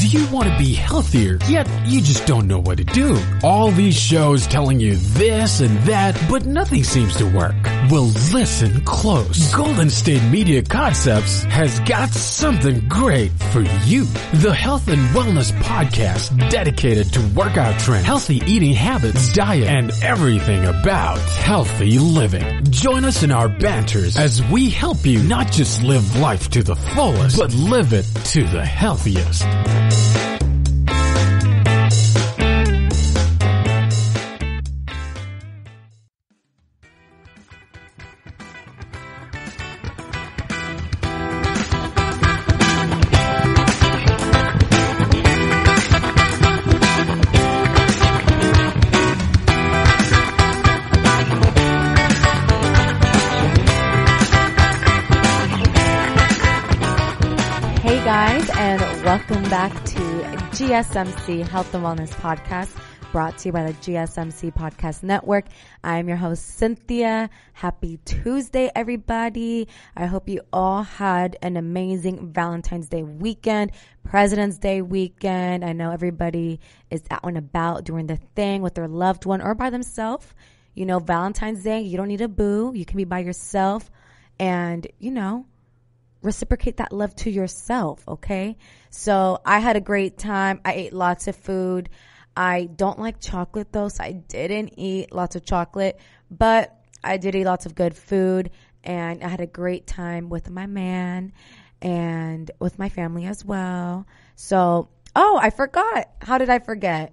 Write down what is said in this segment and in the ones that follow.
Do you want to be healthier, yet you just don't know what to do? All these shows telling you this and that, but nothing seems to work. Well, listen close. Golden State Media Concepts has got something great for you. The Health and Wellness Podcast dedicated to workout trends, healthy eating habits, diet, and everything about healthy living. Join us in our banters as we help you not just live life to the fullest, but live it to the healthiest. Welcome back to GSMC Health and Wellness Podcast, brought to you by the GSMC Podcast Network. I am your host, Cynthia. Happy Tuesday, everybody. I hope you all had an amazing Valentine's Day weekend, President's Day weekend. I know everybody is out and about doing their thing with their loved one or by themselves. You know, Valentine's Day, you don't need a boo. You can be by yourself and, reciprocate that love to yourself, okay? So I had a great time. I ate lots of food. I don't like chocolate though, so I didn't eat lots of chocolate, but I did eat lots of good food, and I had a great time with my man and with my family as well. So, I forgot. How did I forget?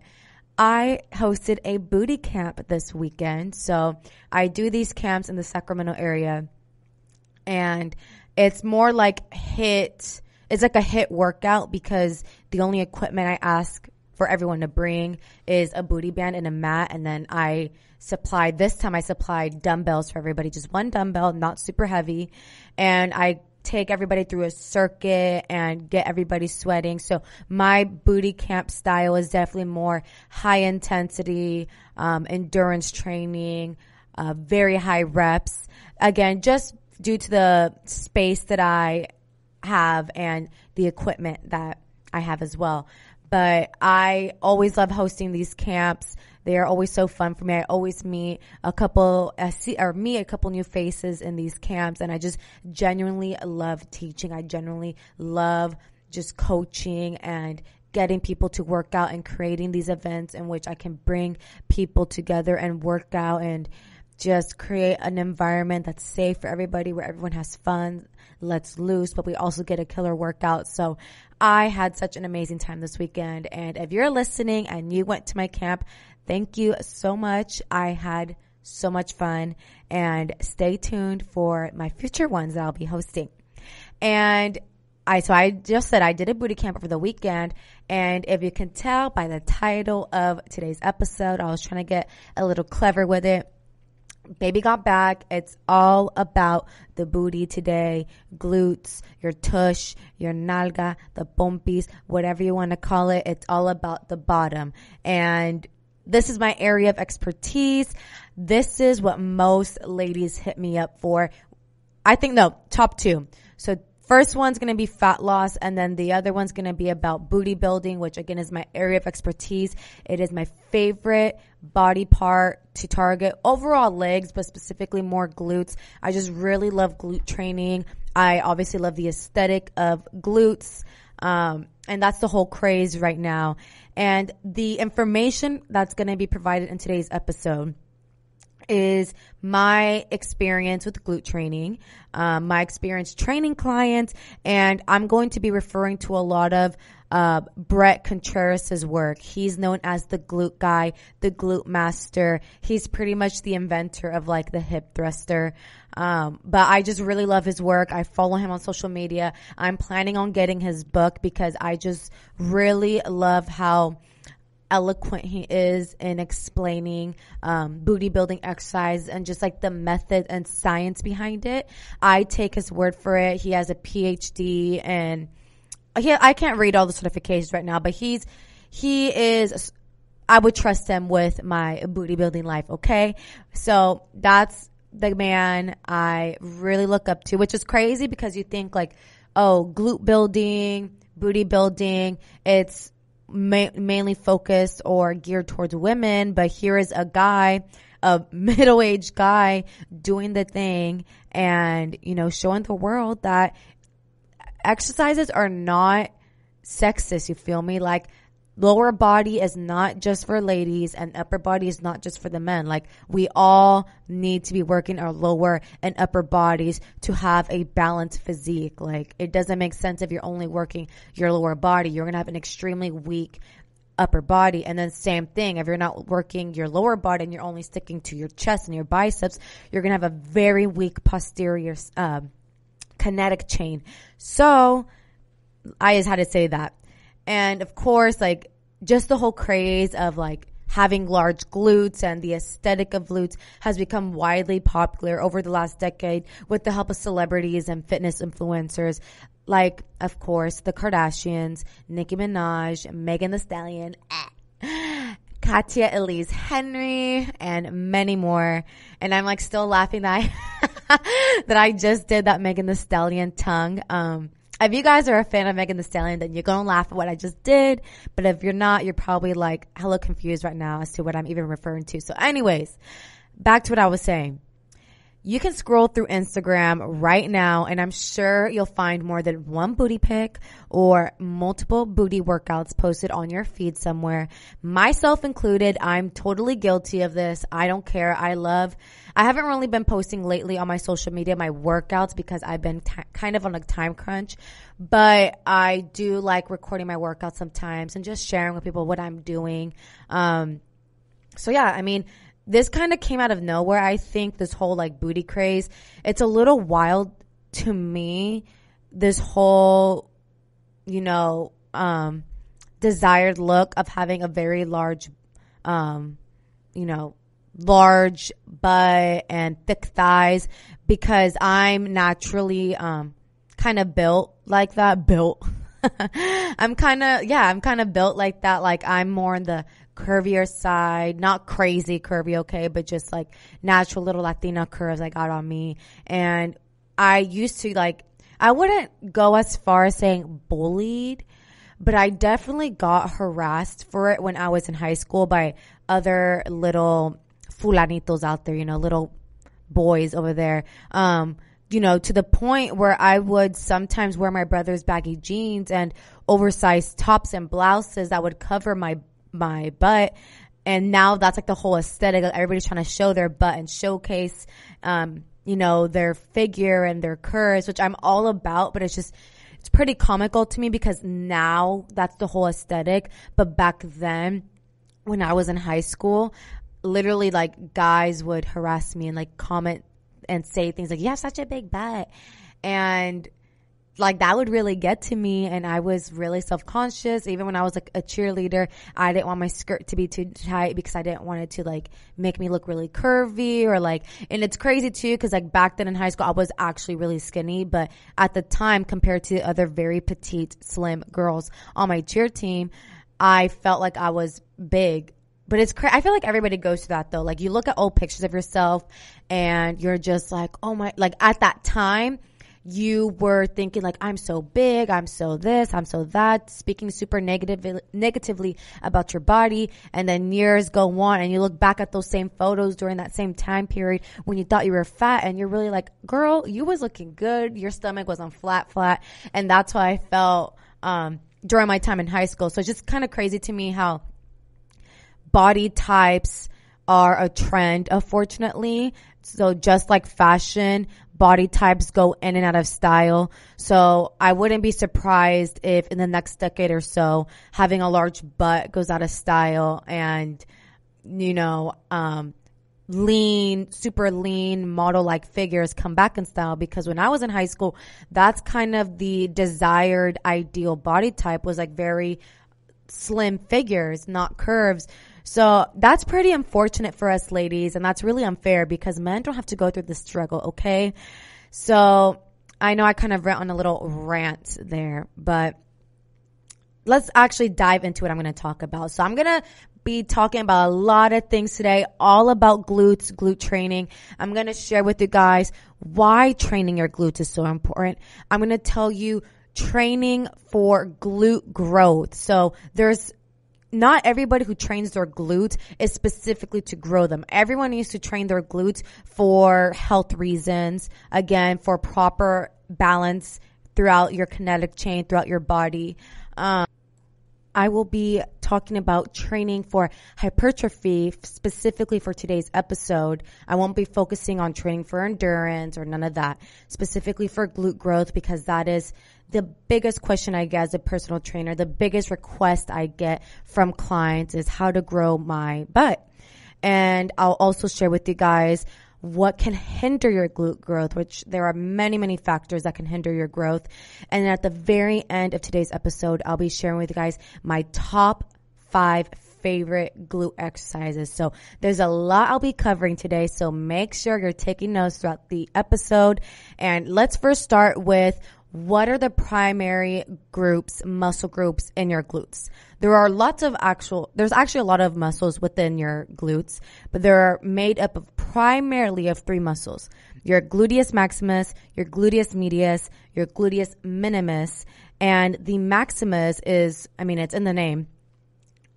I hosted a booty camp this weekend. So I do these camps in the Sacramento area, and it's more like it's like a HIIT workout, because the only equipment I ask for everyone to bring is a booty band and a mat. And then this time I supplied dumbbells for everybody, just one dumbbell, not super heavy. And I take everybody through a circuit and get everybody sweating. So my booty camp style is definitely more high intensity, endurance training, very high reps. Again, just due to the space that I have and the equipment that I have as well. But I always love hosting these camps. They are always so fun for me. I always meet a couple new faces in these camps, and I just genuinely love teaching. I genuinely love just coaching and getting people to work out and creating these events in which I can bring people together and work out and just create an environment that's safe for everybody, where everyone has fun, lets loose, but we also get a killer workout. So I had such an amazing time this weekend. And if you're listening and you went to my camp, thank you so much. I had so much fun, and stay tuned for my future ones that I'll be hosting. And I just said I did a booty camp over the weekend, and if you can tell by the title of today's episode, I was trying to get a little clever with it. Baby got back. It's all about the booty today, glutes, your tush, your nalga, the pompis, whatever you want to call it. It's all about the bottom. And this is my area of expertise. This is what most ladies hit me up for. Top two. So first one's going to be fat loss, and then the other one's going to be about booty building, which again is my area of expertise. It is my favorite body part to target. Overall legs, but specifically more glutes. I just really love glute training. I obviously love the aesthetic of glutes. And that's the whole craze right now. And the information that's going to be provided in today's episode is my experience with glute training, my experience training clients, and I'm going to be referring to a lot of Brett Contreras' work. He's known as the glute guy, the glute master. He's pretty much the inventor of like the hip thruster. But I just really love his work. I follow him on social media. I'm planning on getting his book because I just really love how eloquent he is in explaining booty building exercise and just like the method and science behind it. I take his word for it. He has a PhD, and I can't read all the certifications right now, but he is, I would trust him with my booty building life. Okay. So that's the man I really look up to, which is crazy because you think like, oh, glute building, booty building. It's mainly focused or geared towards women, but here is a middle-aged guy doing the thing and, showing the world that exercises are not sexist. You feel me? Like, lower body is not just for ladies and upper body is not just for the men. Like, we all need to be working our lower and upper bodies to have a balanced physique. Like, it doesn't make sense if you're only working your lower body. You're going to have an extremely weak upper body. And then same thing, if you're not working your lower body and you're only sticking to your chest and your biceps, you're going to have a very weak posterior kinetic chain. So I just had to say that. And of course, like, just the whole craze of like having large glutes and the aesthetic of glutes has become widely popular over the last decade with the help of celebrities and fitness influencers. Like, of course, the Kardashians, Nicki Minaj, Megan Thee Stallion, Katya Elise Henry, and many more. And I'm like still laughing that I just did that Megan Thee Stallion tongue. If you guys are a fan of Megan Thee Stallion, then you're going to laugh at what I just did. But if you're not, you're probably like hella confused right now as to what I'm even referring to. So anyways, back to what I was saying. You can scroll through Instagram right now, and I'm sure you'll find more than one booty pic or multiple booty workouts posted on your feed somewhere. Myself included, I'm totally guilty of this. I don't care. I haven't really been posting lately on my social media, my workouts, because I've been kind of on a time crunch. But I do like recording my workouts sometimes and just sharing with people what I'm doing. So yeah, I mean, this kind of came out of nowhere. I think this whole like booty craze, it's a little wild to me. This whole, desired look of having a very large, large butt and thick thighs, because I'm naturally, kind of built like that. I'm kind of built like that. Like, I'm more on the curvier side, not crazy curvy, okay, but just like natural little Latina curves I got on me. And I used to I wouldn't go as far as saying bullied, but I definitely got harassed for it when I was in high school by other little fulanitos out there, little boys over there. To the point where I would sometimes wear my brother's baggy jeans and oversized tops and blouses that would cover my butt. And now that's like the whole aesthetic. Everybody's trying to show their butt and showcase, their figure and their curves, which I'm all about, but it's pretty comical to me because now that's the whole aesthetic. But back then when I was in high school, literally like guys would harass me and like comment and say things like, you have such a big butt. And like that would really get to me, and I was really self-conscious. Even when I was like a cheerleader, I didn't want my skirt to be too tight because I didn't want it to like make me look really curvy or like, and it's crazy too because like back then in high school I was actually really skinny, but at the time compared to other very petite, slim girls on my cheer team, I felt like I was big. But it's I feel like everybody goes through that though. Like you look at old pictures of yourself and you're just like, oh my, like at that time you were thinking like, I'm so big, I'm so this, I'm so that, speaking super negatively about your body. And then years go on and you look back at those same photos during that same time period when you thought you were fat, and you're really like, girl, you was looking good. Your stomach was on flat. And that's how I felt during my time in high school. So it's just kind of crazy to me how body types are a trend, unfortunately. So just like fashion, body types go in and out of style. So I wouldn't be surprised if in the next decade or so, having a large butt goes out of style and, super lean model-like figures come back in style. Because when I was in high school, that's kind of the desired ideal body type, was like very slim figures, not curves. So that's pretty unfortunate for us ladies, and that's really unfair because men don't have to go through this struggle, okay? So I know I kind of went on a little rant there, but let's actually dive into what I'm going to talk about. So I'm going to be talking about a lot of things today, all about glutes, glute training. I'm going to share with you guys why training your glutes is so important. I'm going to tell you training for glute growth. So there's not everybody who trains their glutes is specifically to grow them. Everyone needs to train their glutes for health reasons, again, for proper balance throughout your kinetic chain, throughout your body. I will be talking about training for hypertrophy specifically for today's episode. I won't be focusing on training for endurance or none of that, specifically for glute growth, because that is the biggest question I get as a personal trainer. The biggest request I get from clients is how to grow my butt. And I'll also share with you guys what can hinder your glute growth, which there are many, many factors that can hinder your growth. And at the very end of today's episode, I'll be sharing with you guys my top 5 favorite glute exercises. So there's a lot I'll be covering today. So make sure you're taking notes throughout the episode. And let's first start with what are the primary groups, muscle groups in your glutes? There's actually a lot of muscles within your glutes, but they're made up of primarily of 3 muscles. Your gluteus maximus, your gluteus medius, your gluteus minimus, and the maximus is, it's in the name,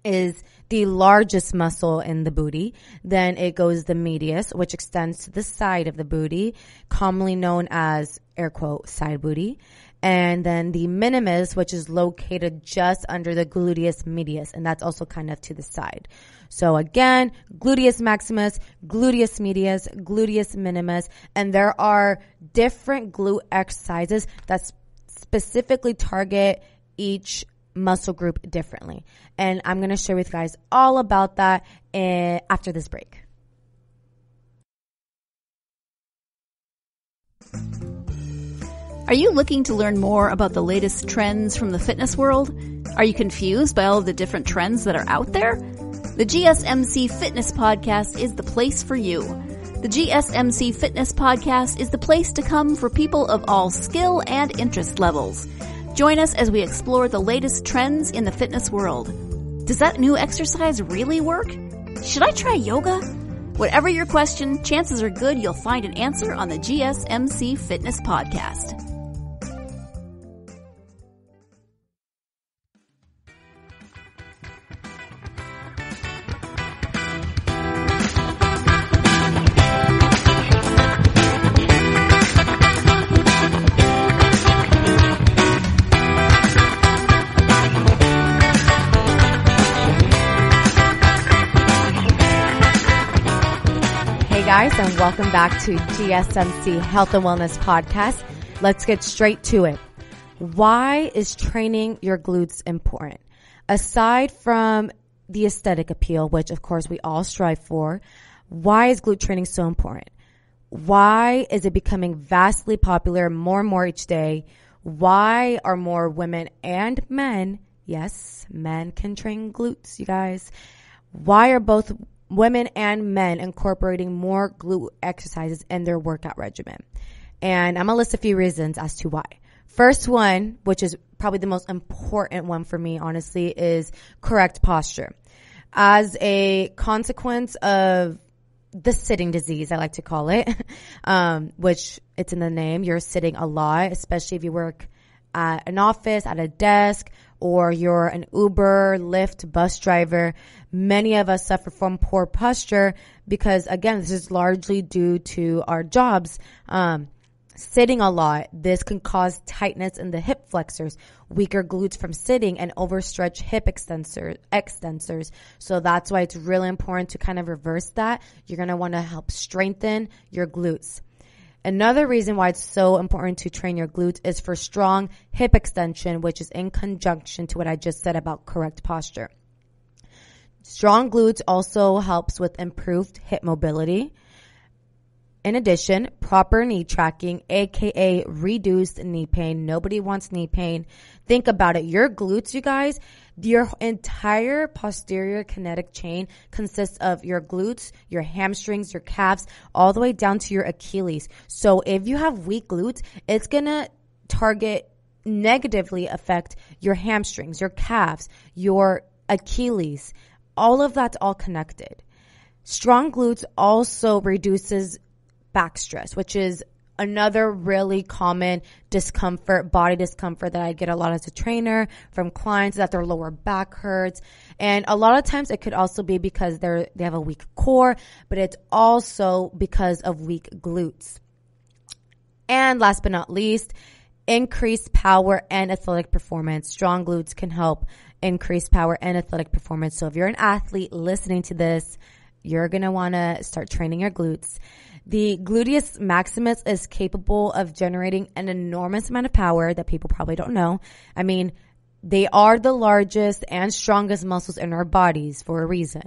is the largest muscle in the booty. Then it goes the medius, which extends to the side of the booty, commonly known as, air quote, side booty. And then the minimus, which is located just under the gluteus medius, and that's also kind of to the side. So again, gluteus maximus, gluteus medius, gluteus minimus, and there are different glute exercises that specifically target each muscle group differently. And I'm going to share with you guys all about that after this break. Are you looking to learn more about the latest trends from the fitness world? Are you confused by all of the different trends that are out there? The GSMC Fitness Podcast is the place for you. The GSMC Fitness Podcast is the place to come for people of all skill and interest levels. Join us as we explore the latest trends in the fitness world. Does that new exercise really work? Should I try yoga? Whatever your question, chances are good you'll find an answer on the GSMC Fitness Podcast. Guys, and welcome back to GSMC Health and Wellness Podcast. Let's get straight to it. Why is training your glutes important? Aside from the aesthetic appeal, which of course we all strive for, why is glute training so important? Why is it becoming vastly popular more and more each day? Why are more women and men, yes, men can train glutes, you guys. Why are both women and men incorporating more glute exercises in their workout regimen? And I'm going to list a few reasons as to why. First one, which is probably the most important one for me, honestly, is correct posture. As a consequence of the sitting disease, I like to call it, which it's in the name, you're sitting a lot, especially if you work at an office, at a desk, or you're an Uber, Lyft, bus driver. Many of us suffer from poor posture because, again, this is largely due to our jobs. Sitting a lot, this can cause tightness in the hip flexors, weaker glutes from sitting, and overstretched hip extensors. So that's why it's really important to kind of reverse that. You're going to want to help strengthen your glutes. Another reason why it's so important to train your glutes is for strong hip extension, which is in conjunction to what I just said about correct posture. Strong glutes also helps with improved hip mobility. In addition, proper knee tracking, aka reduced knee pain. Nobody wants knee pain. Think about it. Your glutes, you guys, your entire posterior kinetic chain consists of your glutes, your hamstrings, your calves, all the way down to your Achilles. So if you have weak glutes, it's going to negatively affect your hamstrings, your calves, your Achilles. All of that's all connected. Strong glutes also reduces back stress, which is Another really common body discomfort that I get a lot as a trainer from clients is that their lower back hurts. And a lot of times it could also be because they have a weak core, but it's also because of weak glutes. And last but not least, increased power and athletic performance. Strong glutes can help increase power and athletic performance. So if you're an athlete listening to this, you're going to want to start training your glutes. The gluteus maximus is capable of generating an enormous amount of power that people probably don't know. I mean, they are the largest and strongest muscles in our bodies for a reason.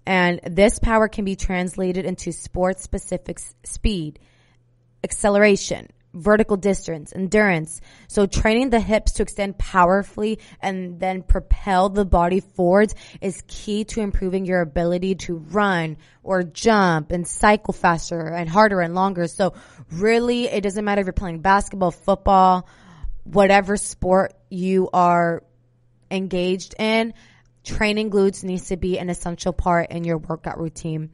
And this power can be translated into sport-specific speed, acceleration, vertical distance, endurance. So training the hips to extend powerfully and then propel the body forwards is key to improving your ability to run or jump and cycle faster and harder and longer. So really, it doesn't matter if you're playing basketball, football, whatever sport you are engaged in, training glutes needs to be an essential part in your workout routine.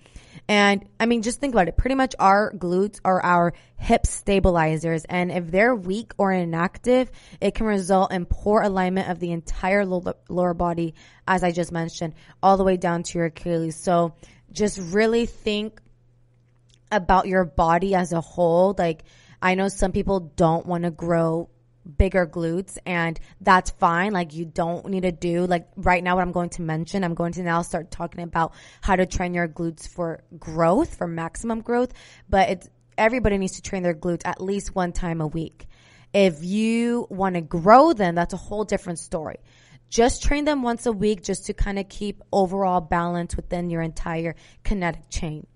And I mean, just think about it. Pretty much our glutes are our hip stabilizers. And if they're weak or inactive, it can result in poor alignment of the entire lower body, as I just mentioned, all the way down to your Achilles. So just really think about your body as a whole. Like, I know some people don't want to grow bigger glutes, and that's fine. Like, you don't need to do, like, right now what I'm going to mention, I'm going to now start talking about how to train your glutes for growth, for maximum growth. But everybody needs to train their glutes at least one time a week. If you want to grow them, that's a whole different story. Just train them once a week just to kind of keep overall balance within your entire kinetic chain.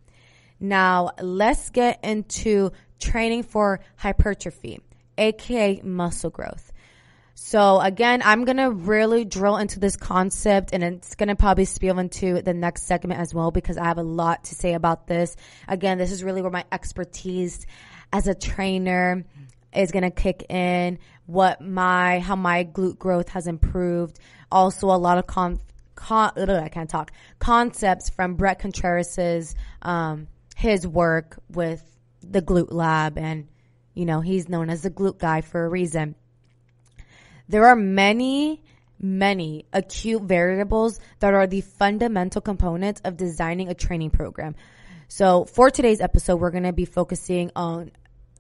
Now, let's get into training for hypertrophy, aka muscle growth. So again, I'm going to really drill into this concept, and it's going to probably spill into the next segment as well, because I have a lot to say about this. Again, this is really where my expertise as a trainer is going to kick in, how my glute growth has improved. Also a lot of concepts from Brett Contreras's, his work with the glute lab, and you know, he's known as the glute guy for a reason. There are many acute variables that are the fundamental components of designing a training program. So for today's episode, we're going to be focusing on,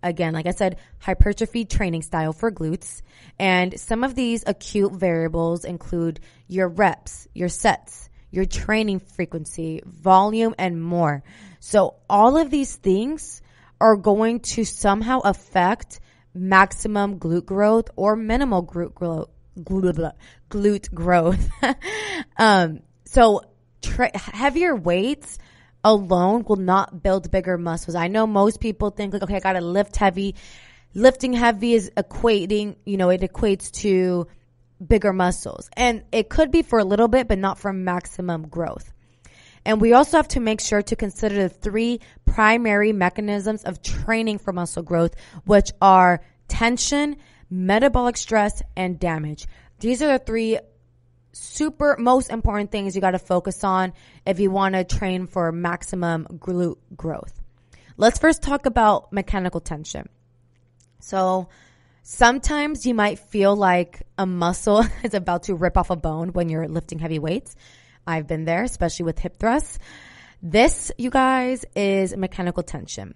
again, like I said, hypertrophy training style for glutes. And some of these acute variables include your reps, your sets, your training frequency, volume, and more. So all of these things are going to somehow affect maximum glute growth or minimal glute growth. So heavier weights alone will not build bigger muscles. I know most people think like, okay, I gotta lift heavy. Lifting heavy is it equates to bigger muscles. And it could be for a little bit, but not for maximum growth. And we also have to make sure to consider the three primary mechanisms of training for muscle growth, which are tension, metabolic stress, and damage. These are the three most important things you got to focus on if you want to train for maximum glute growth. Let's first talk about mechanical tension. So sometimes you might feel like a muscle is about to rip off a bone when you're lifting heavy weights. I've been there, especially with hip thrusts. This, you guys, is mechanical tension.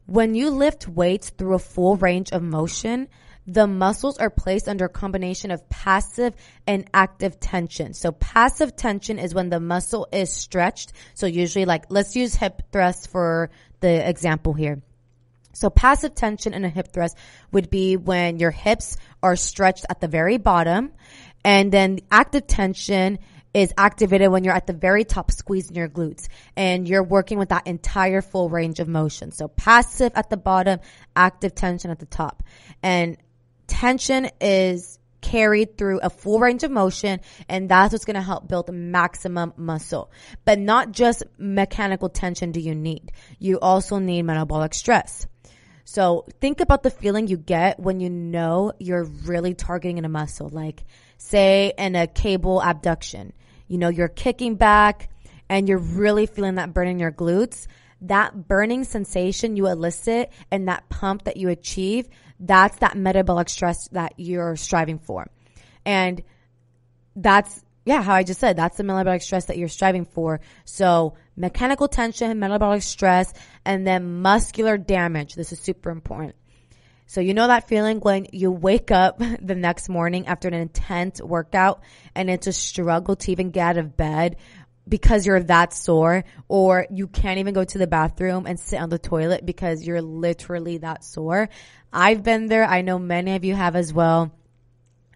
When you lift weights through a full range of motion, the muscles are placed under a combination of passive and active tension. So passive tension is when the muscle is stretched. So usually, like, let's use hip thrust for the example here. So passive tension in a hip thrust would be when your hips are stretched at the very bottom, and then active tension is activated when you're at the very top squeezing your glutes and you're working with that entire full range of motion. So passive at the bottom, active tension at the top. And tension is carried through a full range of motion, and that's what's going to help build maximum muscle. But not just mechanical tension do you need. You also need metabolic stress. So think about the feeling you get when you know you're really targeting in a muscle, like say in a cable abduction. You know, you're kicking back and you're really feeling that burn in your glutes. that burning sensation you elicit and that pump that you achieve, that's that metabolic stress that you're striving for. And that's, how I just said, that's the metabolic stress that you're striving for. So mechanical tension, metabolic stress, and then muscular damage. This is super important. So you know that feeling when you wake up the next morning after an intense workout and it's a struggle to even get out of bed because you're that sore, or you can't even go to the bathroom and sit on the toilet because you're literally that sore. I've been there. I know many of you have as well.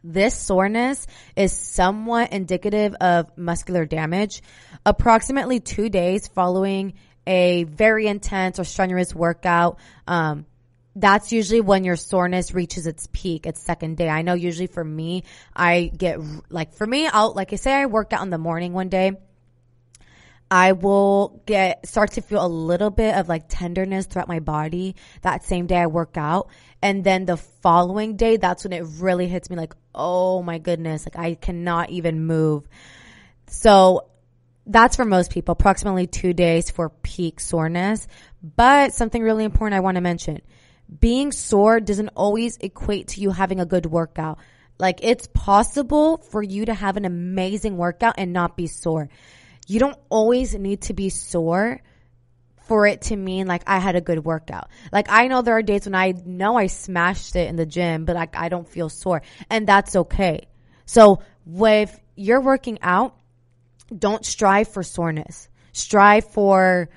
This soreness is somewhat indicative of muscular damage. Approximately 2 days following a very intense or strenuous workout, that's usually when your soreness reaches its peak, its second day. I know usually for me, I worked out in the morning one day. I will start to feel a little bit of like tenderness throughout my body that same day I work out. And then the following day, that's when it really hits me like, oh my goodness, like I cannot even move. So that's for most people, approximately 2 days for peak soreness. But something really important I want to mention. Being sore doesn't always equate to you having a good workout. Like it's possible for you to have an amazing workout and not be sore. You don't always need to be sore for it to mean like I had a good workout. Like I know there are days when I know I smashed it in the gym, but like I don't feel sore, and that's okay. So if you're working out, don't strive for soreness. Strive for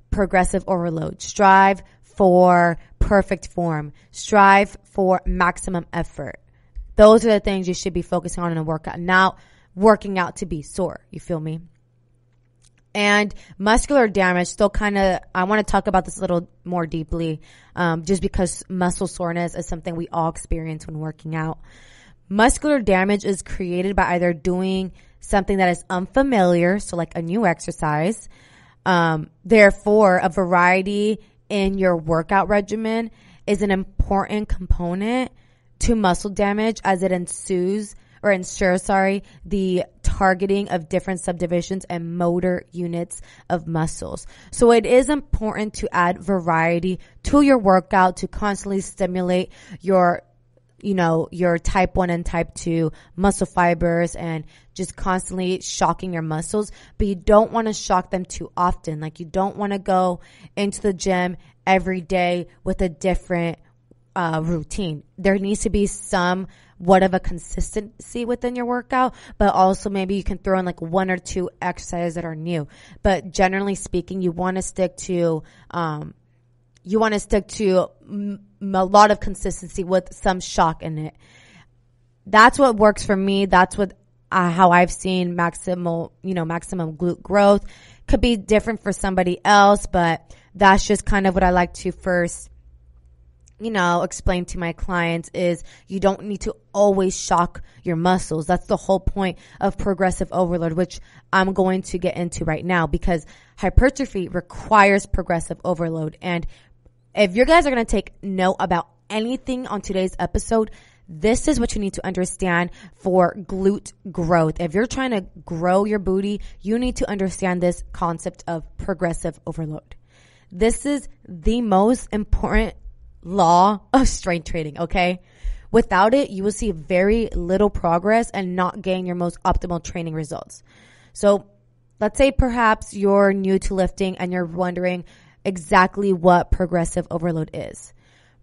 progressive overload. Strive for perfect form. Strive for maximum effort. Those are the things you should be focusing on in a workout, not working out to be sore. You feel me? And muscular damage, still I want to talk about this a little more deeply, just because muscle soreness is something we all experience when working out. Muscular damage is created by either doing something that is unfamiliar, so like a new exercise. Therefore, a variety in your workout regimen is an important component to muscle damage, as it ensures the targeting of different subdivisions and motor units of muscles. So it is important to add variety to your workout to constantly stimulate your type 1 and type 2 muscle fibers and just constantly shocking your muscles. But you don't want to shock them too often. Like you don't want to go into the gym every day with a different routine. There needs to be somewhat of a consistency within your workout, but also maybe you can throw in like 1 or 2 exercises that are new. But generally speaking, you want to stick to a lot of consistency with some shock in it. That's what works for me. That's what how I've seen maximum glute growth. Could be different for somebody else, but that's just kind of what I like to first explain to my clients is you don't need to always shock your muscles. That's the whole point of progressive overload, which I'm going to get into right now, because hypertrophy requires progressive overload. And if you guys are going to take note about anything on today's episode, this is what you need to understand for glute growth. If you're trying to grow your booty, you need to understand this concept of progressive overload. This is the most important law of strength training, okay? Without it, you will see very little progress and not gain your most optimal training results. So let's say perhaps you're new to lifting and you're wondering exactly what progressive overload is.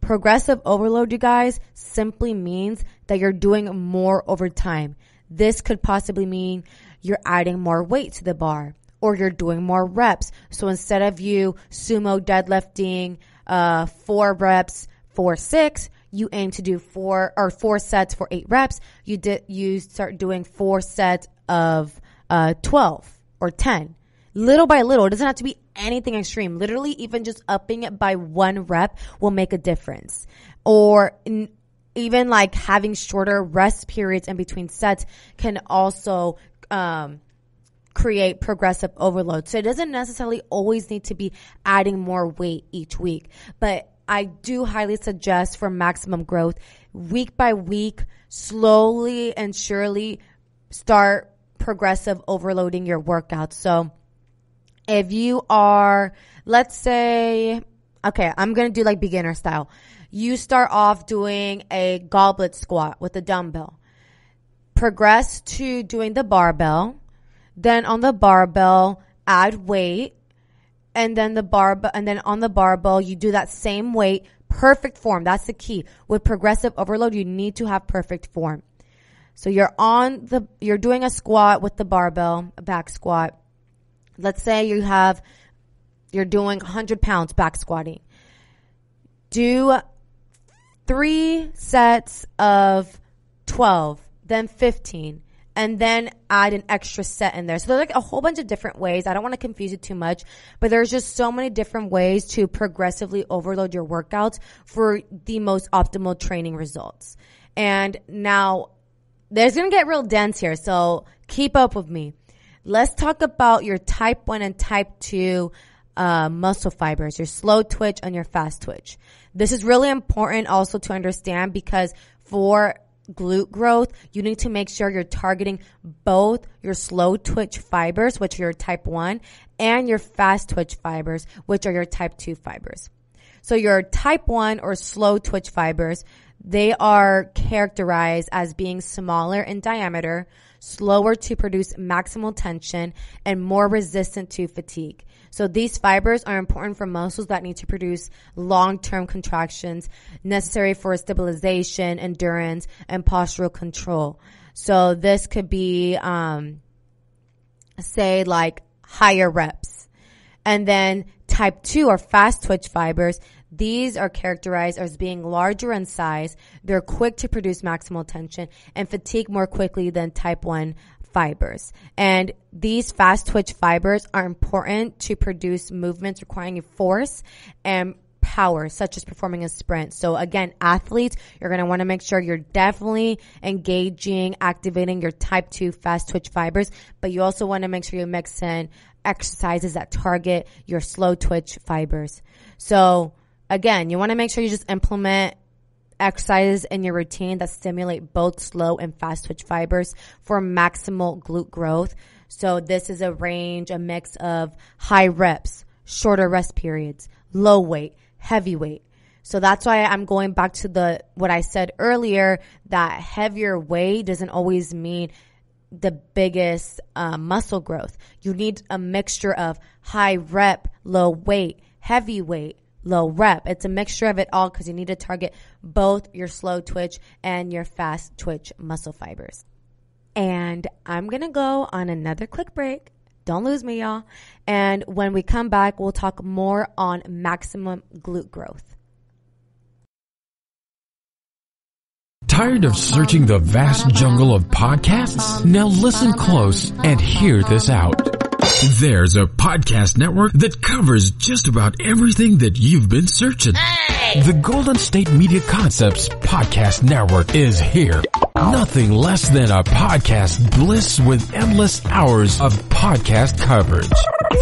Progressive overload, you guys, simply means that you're doing more over time. This could possibly mean you're adding more weight to the bar, or you're doing more reps. So instead of you sumo deadlifting 4 reps for 6, you aim to do 4 sets for 8 reps. You start doing 4 sets of 12 or 10. Little by little. It doesn't have to be anything extreme. Literally, even just upping it by 1 rep will make a difference. Or even like having shorter rest periods in between sets can also create progressive overload. So it doesn't necessarily always need to be adding more weight each week. But I do highly suggest for maximum growth, week by week, slowly and surely start progressive overloading your workouts. So if you are let's say, okay, I'm going to do like beginner style. You start off doing a goblet squat with a dumbbell. Progress to doing the barbell. Then on the barbell, add weight. And then on the barbell, you do that same weight, perfect form. That's the key. With progressive overload, you need to have perfect form. So you're doing a squat with the barbell, a back squat. Let's say you're doing 100 pounds back squatting. Do 3 sets of 12, then 15, and then add an extra set in there. So there's like a whole bunch of different ways. I don't want to confuse you too much, but there's just so many different ways to progressively overload your workouts for the most optimal training results. And now there's going to get real dense here, so keep up with me. Let's talk about your type 1 and type 2 muscle fibers, your slow twitch and your fast twitch. This is really important also to understand because for glute growth, you need to make sure you're targeting both your slow twitch fibers, which are your type 1, and your fast twitch fibers, which are your type 2 fibers. So your type 1 or slow twitch fibers, they are characterized as being smaller in diameter, slower to produce maximal tension, and more resistant to fatigue. So these fibers are important for muscles that need to produce long-term contractions necessary for stabilization, endurance, and postural control. So this could be, say like higher reps. And then type 2 or fast twitch fibers, these are characterized as being larger in size. They're quick to produce maximal tension and fatigue more quickly than type 1 fibers. And these fast twitch fibers are important to produce movements requiring force and power, such as performing a sprint. So again, athletes, you're going to want to make sure you're definitely engaging, activating your type 2 fast twitch fibers, but you also want to make sure you mix in exercises that target your slow twitch fibers. So again, you want to make sure you just implement exercises in your routine that stimulate both slow and fast twitch fibers for maximal glute growth. So this is a mix of high reps, shorter rest periods, low weight, heavy weight. So that's why I'm going back to what I said earlier, that heavier weight doesn't always mean the biggest muscle growth. You need a mixture of high rep, low weight, heavy weight, low rep. It's a mixture of it all because you need to target both your slow twitch and your fast twitch muscle fibers. And I'm going to go on another quick break. Don't lose me, y'all. And when we come back, we'll talk more on maximum glute growth. Tired of searching the vast jungle of podcasts? Now listen close and hear this out. There's a podcast network that covers just about everything that you've been searching. Hey! The Golden State Media Concepts Podcast Network is here. Nothing less than a podcast bliss with endless hours of podcast coverage.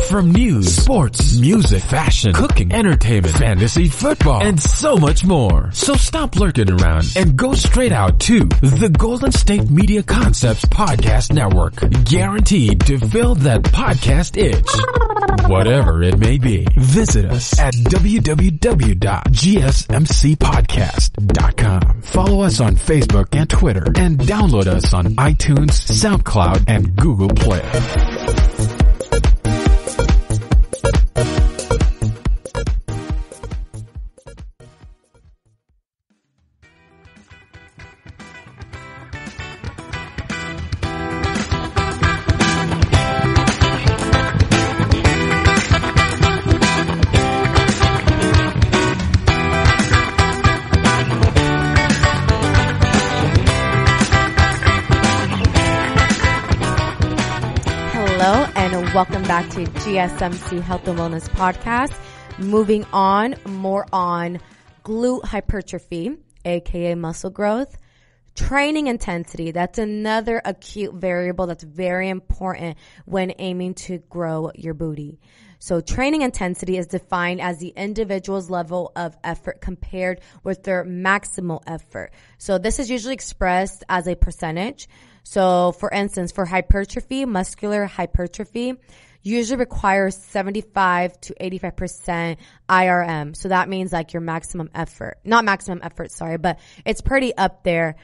From news, sports, music, fashion, cooking, entertainment, fantasy, football, and so much more. So stop lurking around and go straight out to the Golden State Media Concepts Podcast Network. Guaranteed to fill that podcast itch. Whatever it may be. Visit us at www.gsmcpodcast.com. Follow us on Facebook and Twitter and download us on iTunes, SoundCloud, and Google Play. Welcome back to GSMC Health and Wellness Podcast. Moving on, more on glute hypertrophy, aka muscle growth. Training intensity, that's another acute variable that's very important when aiming to grow your booty. So training intensity is defined as the individual's level of effort compared with their maximal effort. So this is usually expressed as a percentage. So for instance, for hypertrophy, muscular hypertrophy usually requires 75 to 85% IRM. So that means like your maximum effort, not maximum effort, sorry, but it's pretty up there.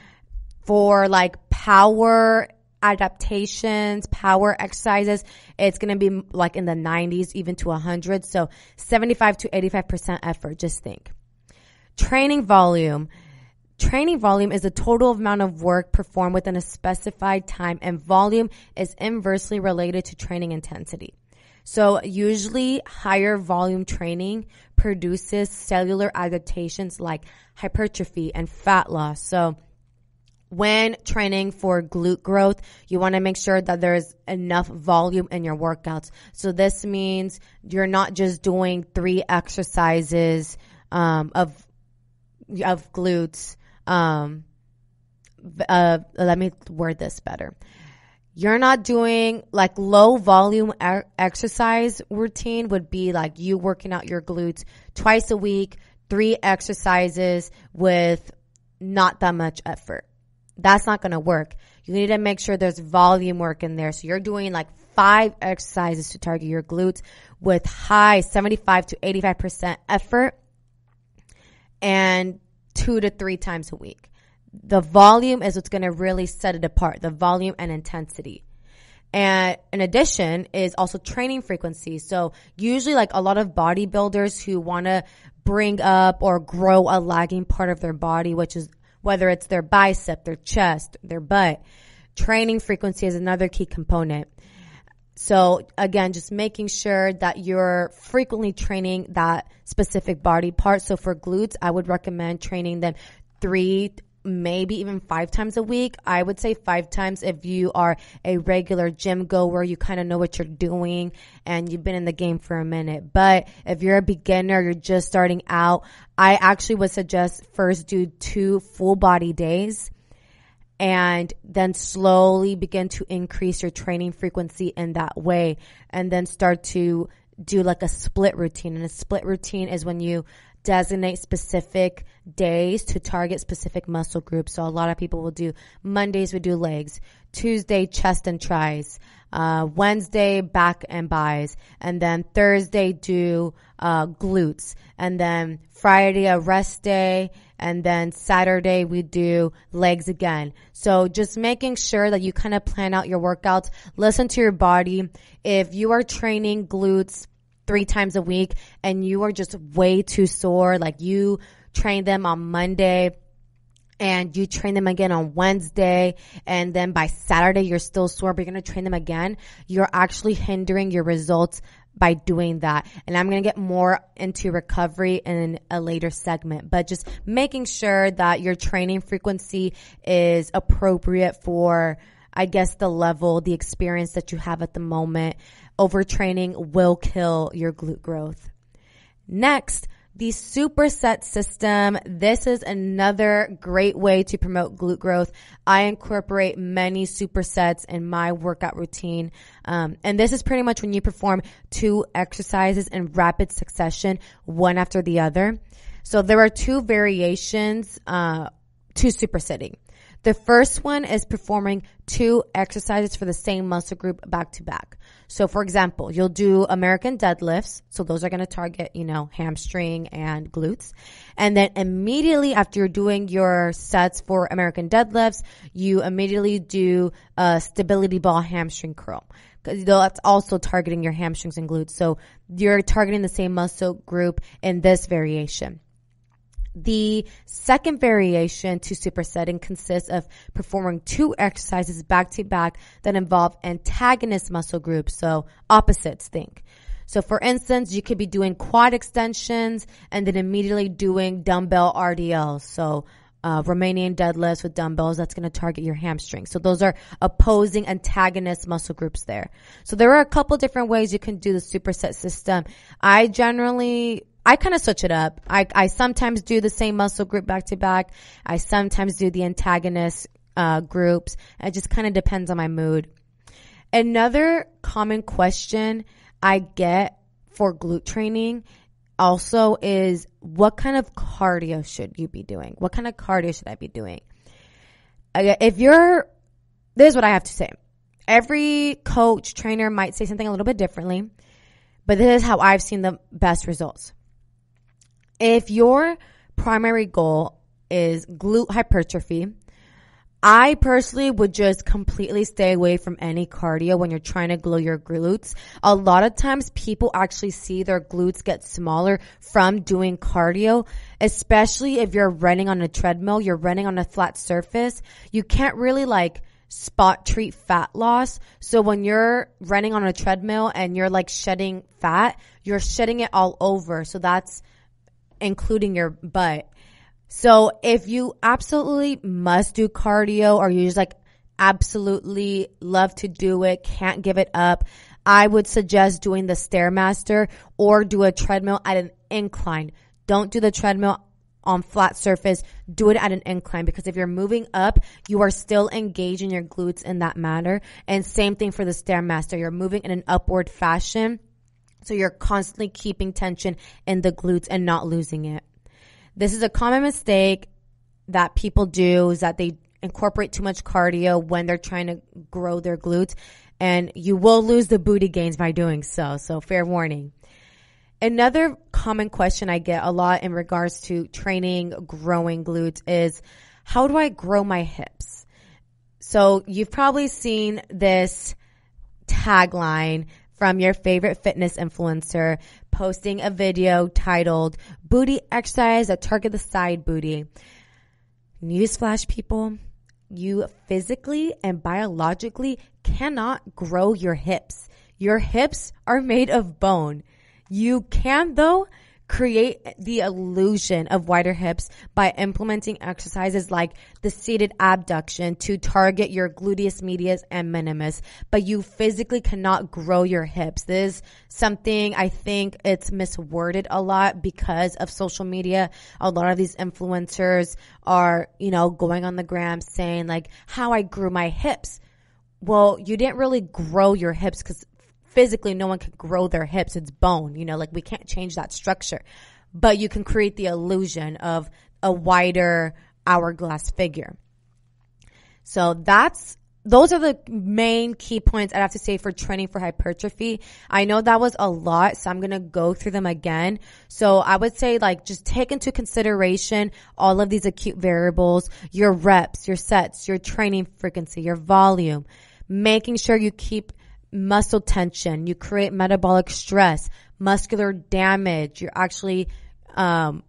For like power adaptations, power exercises, it's going to be like in the 90s, even to 100. So 75 to 85% effort, just think. Training volume. Training volume is the total amount of work performed within a specified time, and volume is inversely related to training intensity. So usually higher volume training produces cellular adaptations like hypertrophy and fat loss. So when training for glute growth, you want to make sure that there's enough volume in your workouts. So this means you're not just doing 3 exercises of glutes. Let me word this better. You're not doing like low volume exercise routine would be like you working out your glutes twice a week, 3 exercises with not that much effort. That's not going to work. You need to make sure there's volume work in there. So you're doing like 5 exercises to target your glutes with high 75 to 85% effort and 2 to 3 times a week. The volume is what's going to really set it apart, the volume and intensity. And in addition is also training frequency. So usually like a lot of bodybuilders who want to bring up or grow a lagging part of their body, which is whether it's their bicep, their chest, their butt, training frequency is another key component. So again, just making sure that you're frequently training that specific body part. So for glutes, I would recommend training them 3, maybe even 5 times a week. I would say 5 times if you are a regular gym goer, you kind of know what you're doing and you've been in the game for a minute. But if you're a beginner, you're just starting out, I actually would suggest first do 2 full body days and then slowly begin to increase your training frequency in that way, and then start to do like a split routine. And a split routine is when you designate specific days to target specific muscle groups. So a lot of people will do Mondays would do legs, Tuesday chest and tris, Wednesday back and buys, and then Thursday do glutes, and then Friday a rest day, and then Saturday we do legs again. So just making sure that you kind of plan out your workouts, listen to your body. If you are training glutes 3 times a week and you are just way too sore, like you train them on Monday and you train them again on Wednesday, and then by Saturday you're still sore, but you're going to train them again, you're actually hindering your results by doing that. And I'm going to get more into recovery in a later segment, but just making sure that your training frequency is appropriate for, I guess, the level, the experience that you have at the moment. Overtraining will kill your glute growth. Next, the superset system. This is another great way to promote glute growth. I incorporate many supersets in my workout routine. And this is pretty much when you perform 2 exercises in rapid succession, one after the other. So there are 2 variations to supersetting. The first one is performing 2 exercises for the same muscle group back to back. So for example, you'll do American deadlifts. So those are going to target, hamstring and glutes. And then immediately after you're doing your sets for American deadlifts, you immediately do a stability ball hamstring curl. That's also targeting your hamstrings and glutes. So you're targeting the same muscle group in this variation. The second variation to supersetting consists of performing 2 exercises back to back that involve antagonist muscle groups, so opposites, think. So for instance, you could be doing quad extensions and then immediately doing dumbbell RDLs, so Romanian deadlifts with dumbbells. That's going to target your hamstrings. So those are opposing antagonist muscle groups there. So there are a couple different ways you can do the superset system. I kind of switch it up. I sometimes do the same muscle group back to back. I sometimes do the antagonist groups. It just kind of depends on my mood. Another common question I get for glute training also is, what kind of cardio should you be doing? What kind of cardio should I be doing? If you're this is what I have to say. Every coach, trainer might say something a little bit differently, but this is how I've seen the best results. If your primary goal is glute hypertrophy, I personally would just completely stay away from any cardio when you're trying to grow your glutes. A lot of times people actually see their glutes get smaller from doing cardio, especially if you're running on a treadmill, you're running on a flat surface. You can't really spot treat fat loss. So when you're running on a treadmill and you're shedding fat, you're shedding it all over. So that's including your butt. So if you absolutely must do cardio, or you just absolutely love to do it, can't give it up, I would suggest doing the Stairmaster or do a treadmill at an incline. Don't do the treadmill on flat surface. Do it at an incline, because if you're moving up, you are still engaging your glutes in that manner. And same thing for the Stairmaster. You're moving in an upward fashion. So you're constantly keeping tension in the glutes and not losing it. This is a common mistake that people do, is that they incorporate too much cardio when they're trying to grow their glutes, and you will lose the booty gains by doing so. So fair warning. Another common question I get a lot in regards to training, growing glutes is, how do I grow my hips? So you've probably seen this tagline from your favorite fitness influencer posting a video titled "Booty Exercise that Target the Side Booty." Newsflash, people, you physically and biologically cannot grow your hips. Your hips are made of bone. You can, though, create the illusion of wider hips by implementing exercises like the seated abduction to target your gluteus medius and minimus, but you physically cannot grow your hips. This is something I think it's misworded a lot because of social media. A lot of these influencers are, going on the gram saying how I grew my hips. Well, you didn't really grow your hips, because physically, no one can grow their hips. It's bone, we can't change that structure. But you can create the illusion of a wider hourglass figure. So those are the main key points I'd have to say for training for hypertrophy. I know that was a lot, so I'm going to go through them again. So I would say just take into consideration all of these acute variables, your reps, your sets, your training frequency, your volume, making sure you keep muscle tension, you create metabolic stress, muscular damage, you're actually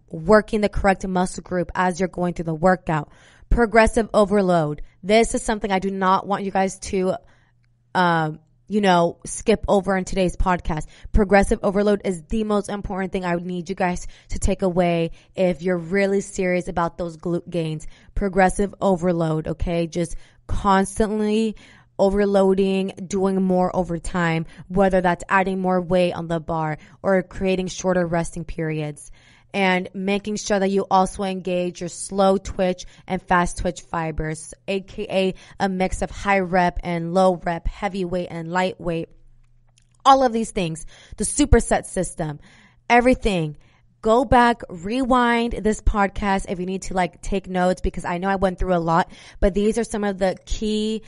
working the correct muscle group as you're going through the workout. Progressive overload. This is something I do not want you guys to skip over in today's podcast. Progressive overload is the most important thing I would need you guys to take away if you're really serious about those glute gains. Progressive overload, okay? Just constantly overloading, doing more over time, whether that's adding more weight on the bar or creating shorter resting periods. And making sure that you also engage your slow twitch and fast twitch fibers, aka a mix of high rep and low rep, heavyweight and lightweight. All of these things, the superset system, everything. Go back, rewind this podcast if you need to take notes, because I know I went through a lot, but these are some of the key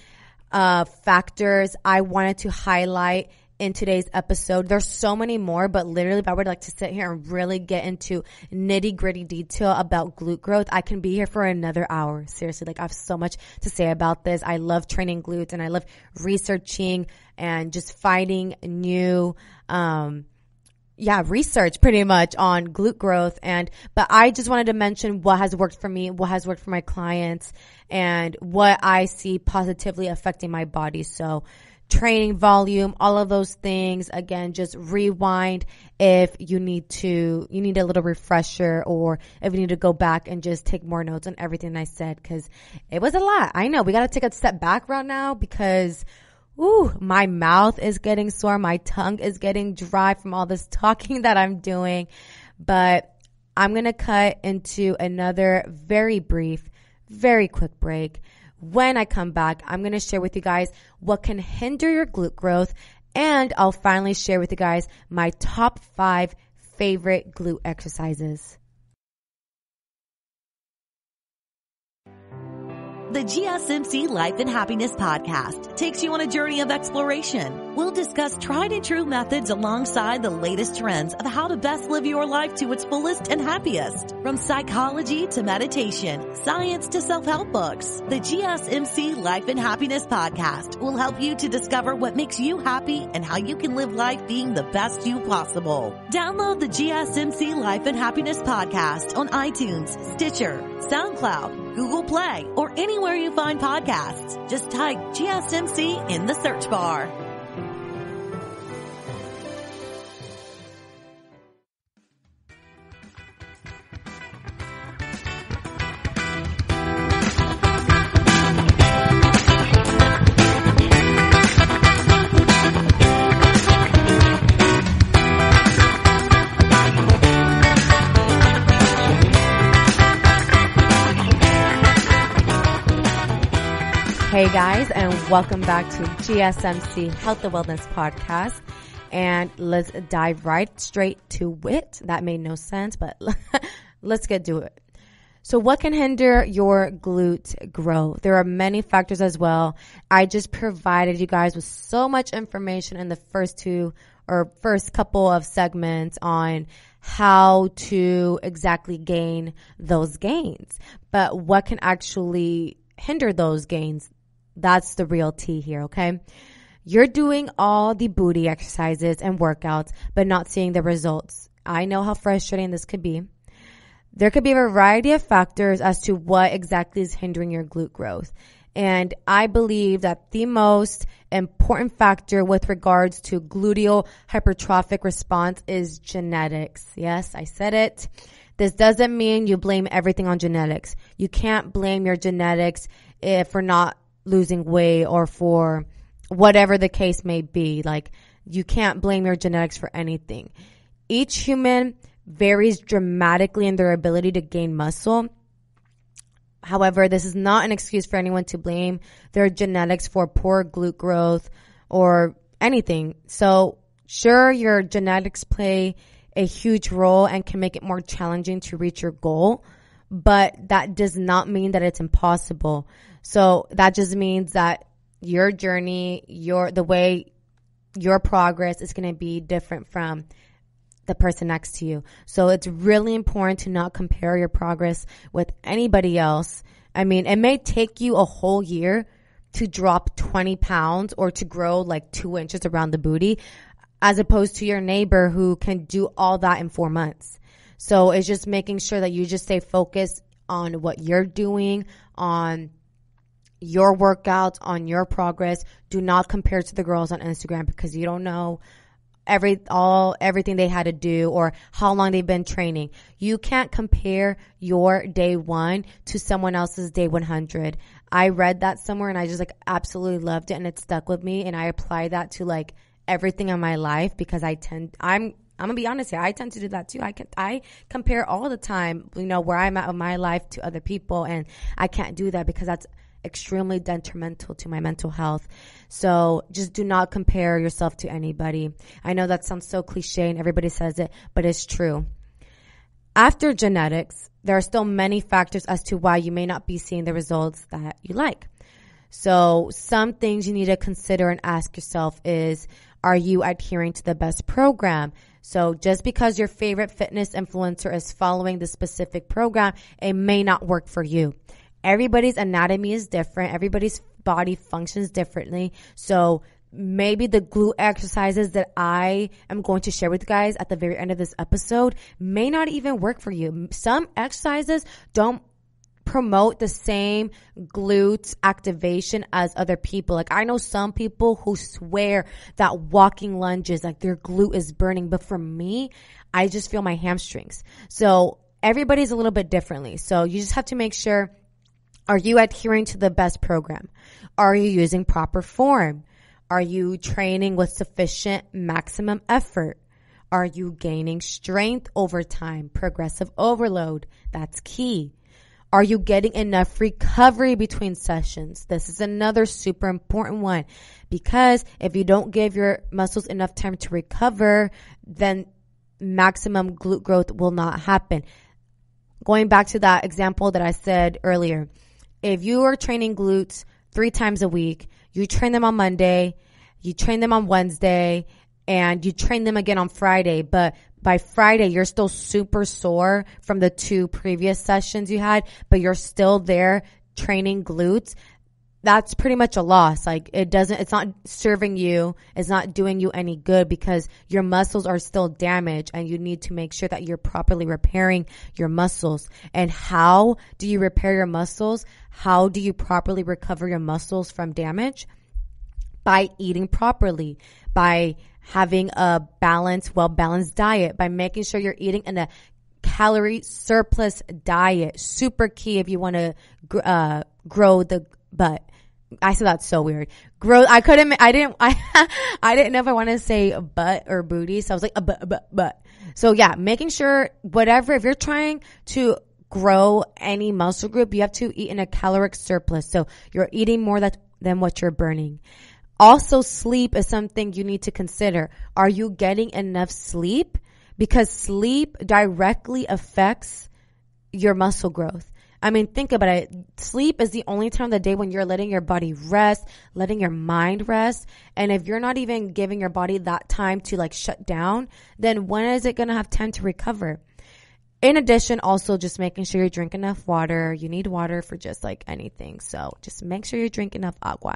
factors I wanted to highlight in today's episode. There's so many more, but literally if I would like to sit here and really get into nitty gritty detail about glute growth, I can be here for another hour. Seriously, I have so much to say about this. I love training glutes, and I love researching and just finding new, research pretty much on glute growth. But I just wanted to mention what has worked for me, what has worked for my clients, and what I see positively affecting my body. So training volume, all of those things. Again, just rewind if you need a little refresher, or if you need to go back and just take more notes on everything I said, because it was a lot. I know we got to take a step back right now, because my mouth is getting sore. My tongue is getting dry from all this talking that I'm doing. But I'm going to cut into another very brief, very quick break. When I come back, I'm going to share with you guys what can hinder your glute growth, and I'll finally share with you guys my top 5 favorite glute exercises. The GSMC Life and Happiness podcast takes you on a journey of exploration. We'll discuss tried and true methods alongside the latest trends of how to best live your life to its fullest and happiest. From psychology to meditation, science to self-help books, the GSMC Life and Happiness podcast will help you to discover what makes you happy and how you can live life being the best you possible. Download the GSMC Life and Happiness podcast on iTunes, Stitcher, SoundCloud, Google Play, or anywhere you find podcasts. Just type GSMC in the search bar. Hey guys, and welcome back to GSMC Health and Wellness Podcast. And let's dive right straight to it. That made no sense, but let's get to it. So what can hinder your glute growth? There are many factors as well. I just provided you guys with so much information in the first couple of segments on how to exactly gain those gains. But what can actually hinder those gains? That's the real tea here, okay? You're doing all the booty exercises and workouts, but not seeing the results. I know how frustrating this could be. There could be a variety of factors as to what exactly is hindering your glute growth. And I believe that the most important factor with regards to gluteal hypertrophic response is genetics. Yes, I said it. This doesn't mean you blame everything on genetics. You can't blame your genetics for not losing weight or for whatever the case may be. Like, you can't blame your genetics for anything. Each human varies dramatically in their ability to gain muscle. However, this is not an excuse for anyone to blame their genetics for poor glute growth or anything. So sure, your genetics play a huge role and can make it more challenging to reach your goal, but that does not mean that it's impossible. So that just means that your journey, the way your progress is going to be different from the person next to you. So it's really important to not compare your progress with anybody else. I mean, it may take you a whole year to drop 20 pounds or to grow like 2 inches around the booty, as opposed to your neighbor who can do all that in 4 months. So it's just making sure that you just stay focused on what you're doing, on your workouts, on your progress. Do not compare to the girls on Instagram because you don't know everything they had to do or how long they've been training. You can't compare your day 1 to someone else's day 100. I read that somewhere and I just absolutely loved it, and it stuck with me, and I apply that to everything in my life because I'm gonna be honest here. I tend to do that too. I compare all the time, where I'm at in my life to other people, and I can't do that because that's extremely detrimental to my mental health. So just do not compare yourself to anybody. I know that sounds so cliche and everybody says it, but it's true. After genetics, there are still many factors as to why you may not be seeing the results that you like. So some things you need to consider and ask yourself is, are you adhering to the best program? So just because your favorite fitness influencer is following the specific program, it may not work for you. Everybody's anatomy is different. Everybody's body functions differently. So maybe the glute exercises that I am going to share with you guys at the very end of this episode may not even work for you. Some exercises don't promote the same glutes activation as other people. I know some people who swear that walking lunges, their glute is burning. But for me, I just feel my hamstrings. So everybody's a little bit differently. So you just have to make sure, are you adhering to the best program? Are you using proper form? Are you training with sufficient maximum effort? Are you gaining strength over time? Progressive overload, that's key. Are you getting enough recovery between sessions? This is another super important one, because if you don't give your muscles enough time to recover, then maximum glute growth will not happen. Going back to that example that I said earlier, if you are training glutes 3 times a week, you train them on Monday, you train them on Wednesday, and you train them again on Friday, but by Friday, you're still super sore from the 2 previous sessions you had, but you're still there training glutes, that's pretty much a loss. Like it's not serving you, it's not doing you any good because your muscles are still damaged and you need to make sure that you're properly repairing your muscles. And how do you repair your muscles? How do you properly recover your muscles from damage? By eating properly, by having a well-balanced diet, by making sure you're eating in a calorie surplus diet. Super key if you want to grow the butt. I said that's so weird. I didn't know if I wanted to say butt or booty. So I was like, butt. So yeah, making sure if you're trying to grow any muscle group, you have to eat in a caloric surplus. So you're eating more than what you're burning. Also, sleep is something you need to consider. Are you getting enough sleep? Because sleep directly affects your muscle growth. I mean, think about it. Sleep is the only time of the day when you're letting your body rest, letting your mind rest. And if you're not even giving your body that time to like shut down, then when is it going to have time to recover? In addition, also just making sure you drink enough water. You need water for just like anything. So just make sure you drink enough agua.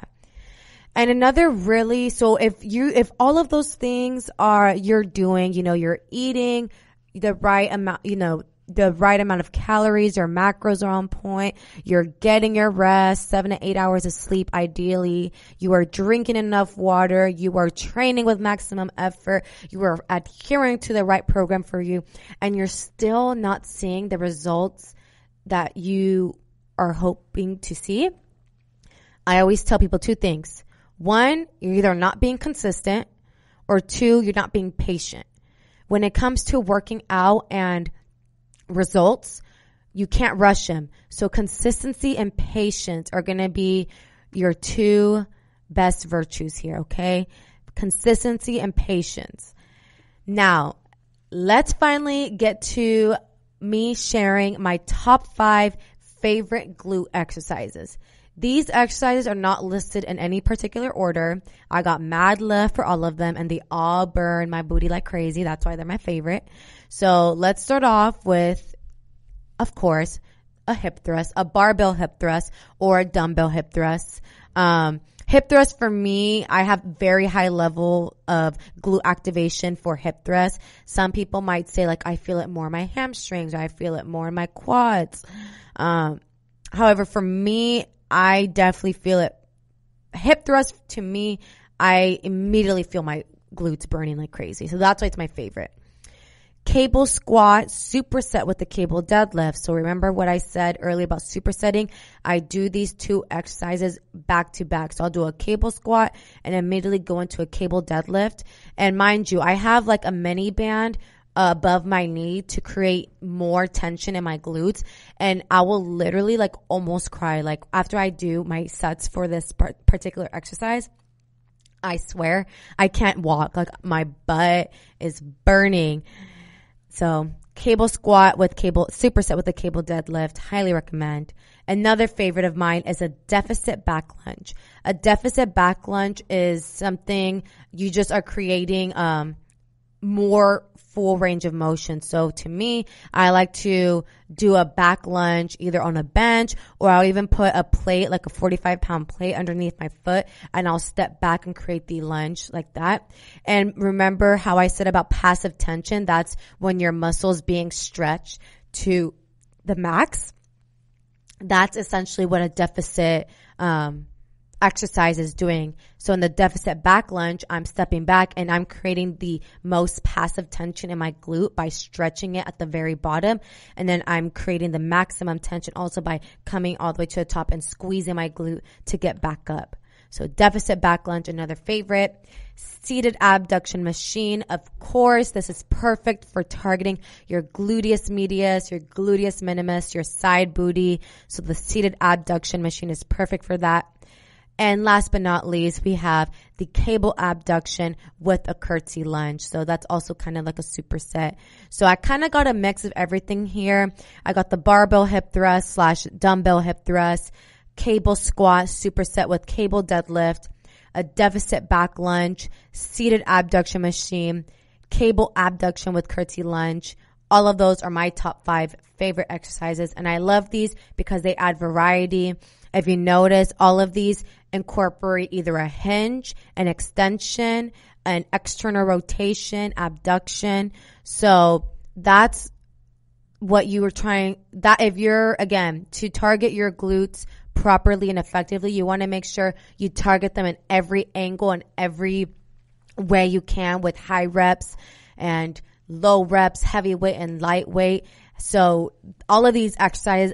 And if all of those things you're doing, you're eating the right amount, the right amount of calories, your macros are on point, you're getting your rest, 7 to 8 hours of sleep ideally, you are drinking enough water, you are training with maximum effort, you are adhering to the right program for you, and you're still not seeing the results that you are hoping to see, I always tell people 2 things. 1, you're either not being consistent, or 2, you're not being patient. When it comes to working out and results, you can't rush them. So consistency and patience are going to be your 2 best virtues here, okay? Consistency and patience. Now, let's finally get to me sharing my top 5 favorite glute exercises. These exercises are not listed in any particular order. I got mad love for all of them and they all burn my booty like crazy. That's why they're my favorite. So let's start off with, of course, a hip thrust, a barbell hip thrust or a dumbbell hip thrust. Hip thrust for me, I have very high level of glute activation for hip thrust. Some people might say like, I feel it more in my hamstrings or I feel it more in my quads. However, for me, I definitely feel it. Hip thrust, to me, I immediately feel my glutes burning like crazy. So that's why it's my favorite. Cable squat, superset with the cable deadlift. So remember what I said earlier about supersetting? I do these 2 exercises back to back. So I'll do a cable squat and immediately go into a cable deadlift. And mind you, I have like a mini band above my knee to create more tension in my glutes, and I will literally like almost cry like after I do my sets for this particular exercise. I swear I can't walk, like my butt is burning. So cable squat with superset with the cable deadlift, highly recommend. Another favorite of mine is a deficit back lunge. A deficit back lunge is something you just are creating more full range of motion. So to me, I like to do a back lunge either on a bench or I'll even put a plate, like a 45-pound plate underneath my foot, and I'll step back and create the lunge like that. And remember how I said about passive tension? That's when your muscles being stretched to the max. That's essentially what a deficit exercise is doing. So in the deficit back lunge, I'm stepping back and I'm creating the most passive tension in my glute by stretching it at the very bottom. And then I'm creating the maximum tension also by coming all the way to the top and squeezing my glute to get back up. So deficit back lunge, another favorite. Seated abduction machine. Of course, this is perfect for targeting your gluteus medius, your gluteus minimus, your side booty. So the seated abduction machine is perfect for that. And last but not least, we have the cable abduction with a curtsy lunge. So that's also kind of like a superset. So I kind of got a mix of everything here. I got the barbell hip thrust / dumbbell hip thrust. cable squat, superset with cable deadlift, a deficit back lunge, seated abduction machine, cable abduction with curtsy lunge. All of those are my top 5 favorite exercises. And I love these because they add variety. If you notice, all of these incorporate either a hinge, an extension, an external rotation, abduction. So that's what you were trying, that if you're, again, to target your glutes properly and effectively, you want to make sure you target them in every angle and every way you can with high reps and low reps, heavy weight and light weight. So all of these exercises,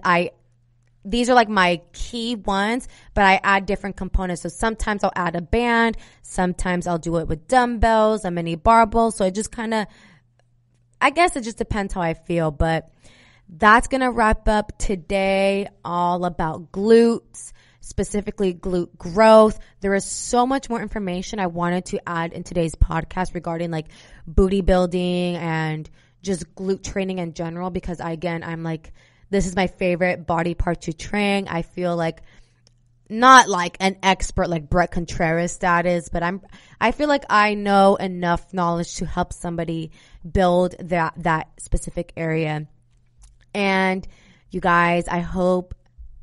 these are like my key ones, but I add different components. So sometimes I'll add a band. Sometimes I'll do it with dumbbells, a mini barbell. So it just kind of, I guess it just depends how I feel. But that's going to wrap up today, all about glutes, specifically glute growth. There is so much more information I wanted to add in today's podcast regarding like booty building and just glute training in general, because I'm like, this is my favorite body part to train. I feel like not like an expert like Brett Contreras status, but I feel like I know enough knowledge to help somebody build that specific area. And you guys, I hope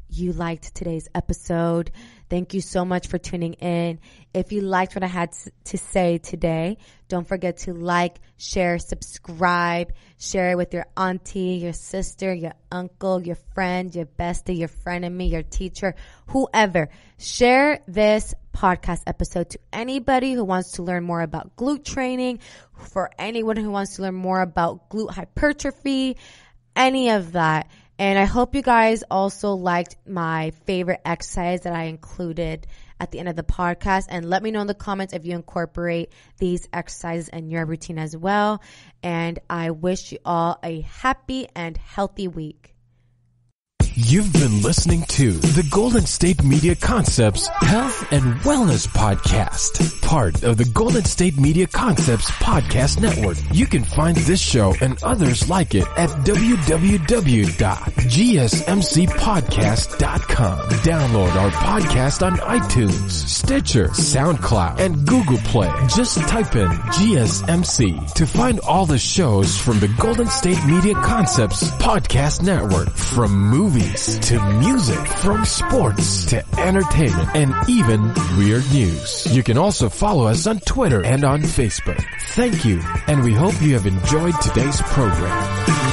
you liked today's episode. Thank you so much for tuning in. If you liked what I had to say today, don't forget to like, share, subscribe, share it with your auntie, your sister, your uncle, your friend, your bestie, your frenemy, your teacher, whoever. Share this podcast episode to anybody who wants to learn more about glute training, for anyone who wants to learn more about glute hypertrophy, any of that. And I hope you guys also liked my favorite exercise that I included at the end of the podcast. And let me know in the comments if you incorporate these exercises in your routine as well. And I wish you all a happy and healthy week. You've been listening to the Golden State Media Concepts Health and Wellness Podcast, part of the Golden State Media Concepts Podcast Network. You can find this show and others like it at www.gsmcpodcast.com. Download our podcast on iTunes, Stitcher, SoundCloud, and Google Play. Just type in GSMC to find all the shows from the Golden State Media Concepts Podcast Network, from movies to music, from sports to entertainment, and even weird news. You can also follow us on Twitter and on Facebook. Thank you, and we hope you have enjoyed today's program.